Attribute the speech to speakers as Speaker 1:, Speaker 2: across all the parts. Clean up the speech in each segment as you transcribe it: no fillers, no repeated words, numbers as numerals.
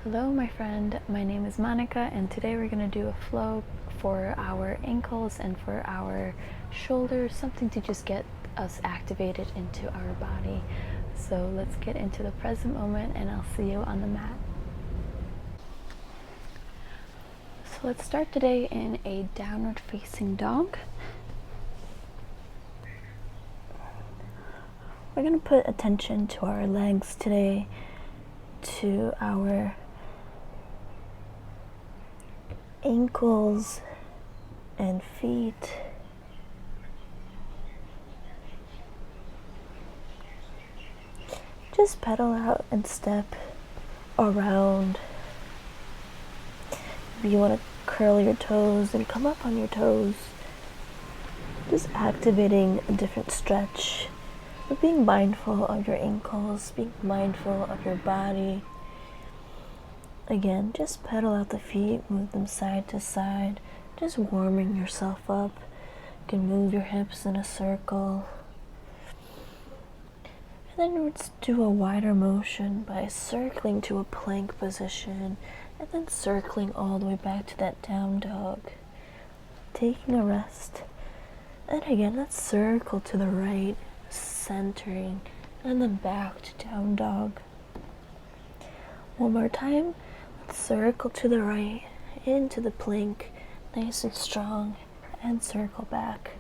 Speaker 1: Hello my friend, my name is Monika and today we're going to do a flow for our ankles and for our shoulders, something to just get us activated into our body. So let's get into the present moment and I'll see you on the mat. So let's start today in a downward facing dog. We're going to put attention to our legs today, to our ankles and feet. Just pedal out and step around. Maybe you want to curl your toes and come up on your toes. Just activating a different stretch. But being mindful of your ankles, being mindful of your body. Again, just pedal out the feet, move them side to side, just warming yourself up. You can move your hips in a circle. And then let's do a wider motion by circling to a plank position and then circling all the way back to that down dog. Taking a rest. And again, let's circle to the right, centering, and then back to down dog. One more time. Circle to the right, into the plank, nice and strong, and circle back.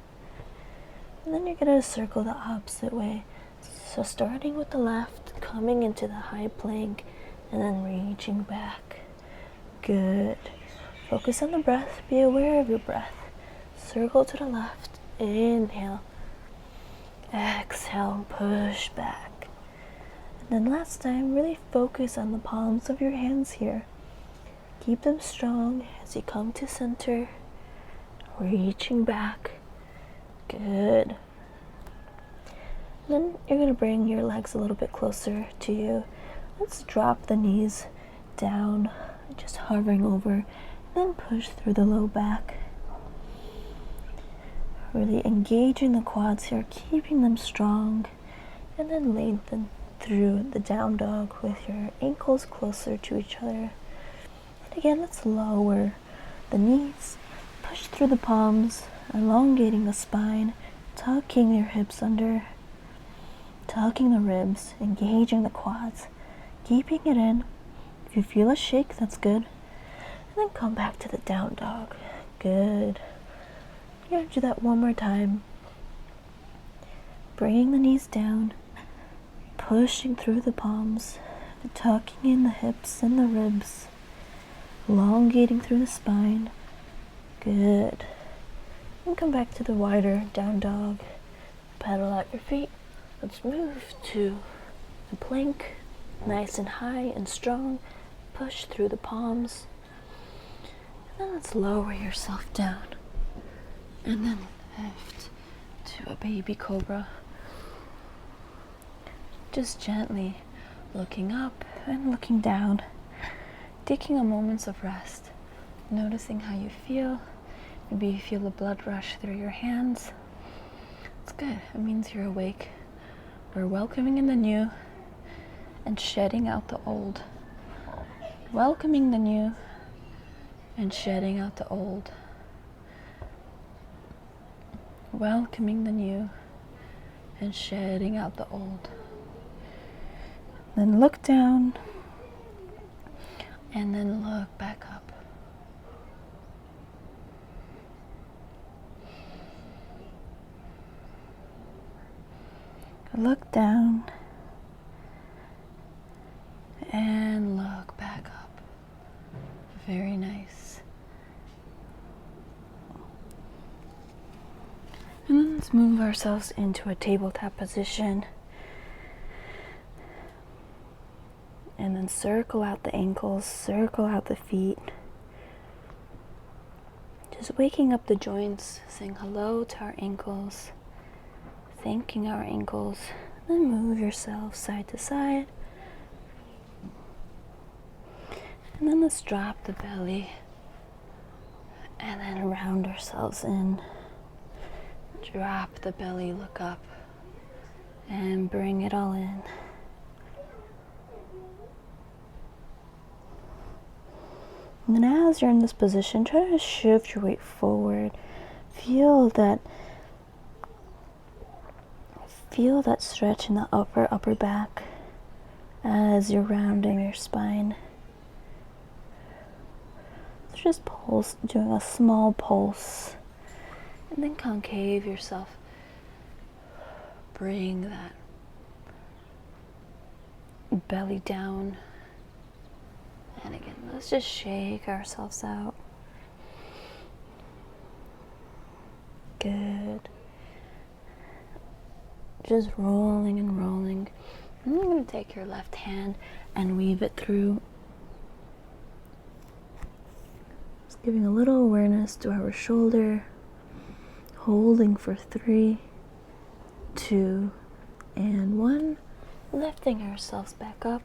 Speaker 1: And then you're going to circle the opposite way. So starting with the left, coming into the high plank, and then reaching back. Good. Focus on the breath, be aware of your breath. Circle to the left, inhale. Exhale, push back. And then last time, really focus on the palms of your hands here. Keep them strong as you come to center, reaching back. Good. And then you're going to bring your legs a little bit closer to you. Let's drop the knees down, just hovering over, and then push through the low back. Really engaging the quads here, keeping them strong, and then lengthen through the down dog with your ankles closer to each other. Again, let's lower the knees, push through the palms, elongating the spine, tucking your hips under, tucking the ribs, engaging the quads, keeping it in. If you feel a shake, that's good. And then come back to the down dog. Good. You're going to do that one more time. Bringing the knees down, pushing through the palms, tucking in the hips and the ribs. Elongating through the spine. Good. And come back to the wider down dog. Pedal out your feet. Let's move to the plank. Nice and high and strong. Push through the palms. And then let's lower yourself down. And then lift to a baby cobra. Just gently looking up and looking down. Taking a moment of rest, noticing how you feel. Maybe you feel the blood rush through your hands. It's good. It means you're awake. We're welcoming in the new and shedding out the old. Welcoming the new and shedding out the old. Welcoming the new and shedding out the old. Then look down. And then look back up. Look down. And look back up. Very nice. And then let's move ourselves into a tabletop position. And then circle out the ankles, circle out the feet. Just waking up the joints, saying hello to our ankles, thanking our ankles. Then move yourself side to side. And then let's drop the belly. And then round ourselves in. Drop the belly, look up. And bring it all in. And then as you're in this position, try to shift your weight forward. Feel that stretch in the upper back as you're rounding your spine. So just pulse, doing a small pulse, and then concave yourself. Bring that belly down. And again, let's just shake ourselves out. Good. Just rolling and rolling. And you're going to take your left hand and weave it through. Just giving a little awareness to our shoulder. Holding for 3, 2, and 1. Lifting ourselves back up.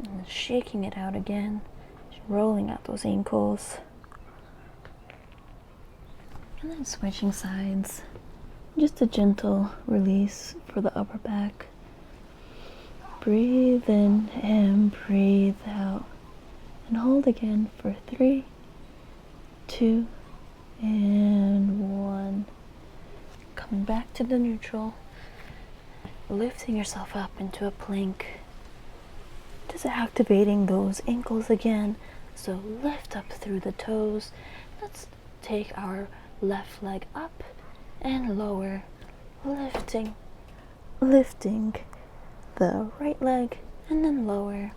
Speaker 1: And shaking it out again. Just rolling out those ankles. And then switching sides. Just a gentle release for the upper back. Breathe in and breathe out. And hold again for 3, 2, and 1. Coming back to the neutral. Lifting yourself up into a plank. Just activating those ankles again. So lift up through the toes. Let's take our left leg up and lower, lifting the right leg and then lower.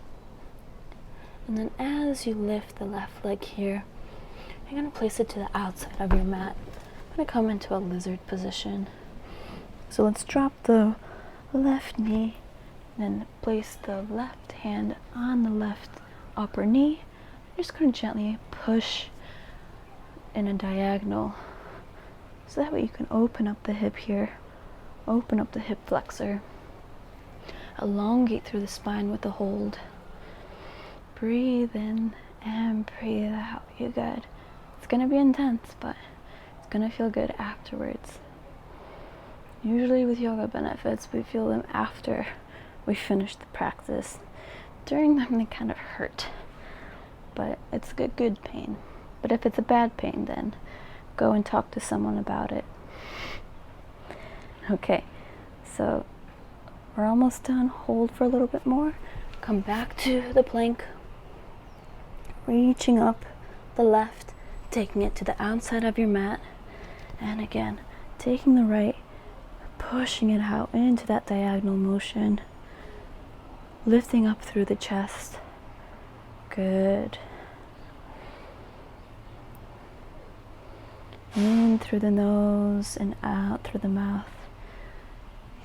Speaker 1: And then as you lift the left leg here, you're going to place it to the outside of your mat. I'm going to come into a lizard position. So let's drop the left knee, then place the left hand on the left upper knee. You're just going to gently push in a diagonal. So that way you can open up the hip here, open up the hip flexor, elongate through the spine with the hold. Breathe in and breathe out. You good. It's going to be intense, but it's going to feel good afterwards. Usually with yoga benefits, we feel them after we finish the practice. During them, they kind of hurt, but it's a good pain. But if it's a bad pain, then go and talk to someone about it. Okay, so we're almost done. Hold for a little bit more. Come back to the plank. Reaching up the left, taking it to the outside of your mat. And again, taking the right, pushing it out into that diagonal motion. Lifting up through the chest. Good. In through the nose and out through the mouth.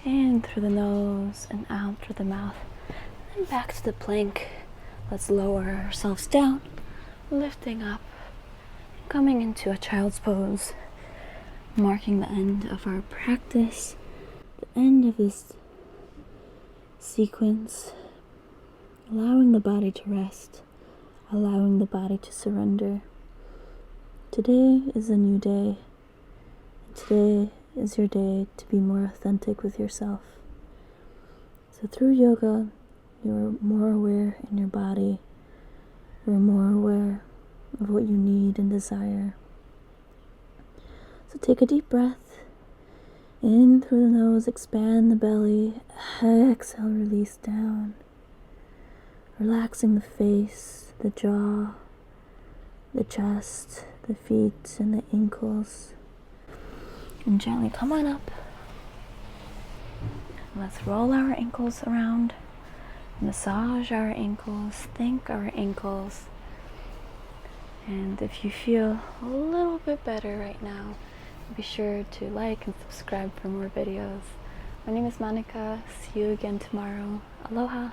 Speaker 1: In through the nose and out through the mouth. And back to the plank. Let's lower ourselves down. Lifting up. Coming into a child's pose. Marking the end of our practice. The end of this sequence. Allowing the body to rest. Allowing the body to surrender. Today is a new day, and today is your day to be more authentic with yourself. So through yoga, you're more aware in your body, you're more aware of what you need and desire. So take a deep breath, in through the nose, expand the belly, exhale, release down, relaxing the face, the jaw, the chest, the feet and the ankles. And gently come on up. Let's roll our ankles around, massage our ankles, thank our ankles. And if you feel a little bit better right now, be sure to like and subscribe for more videos. My name is Monika. See you again tomorrow. Aloha.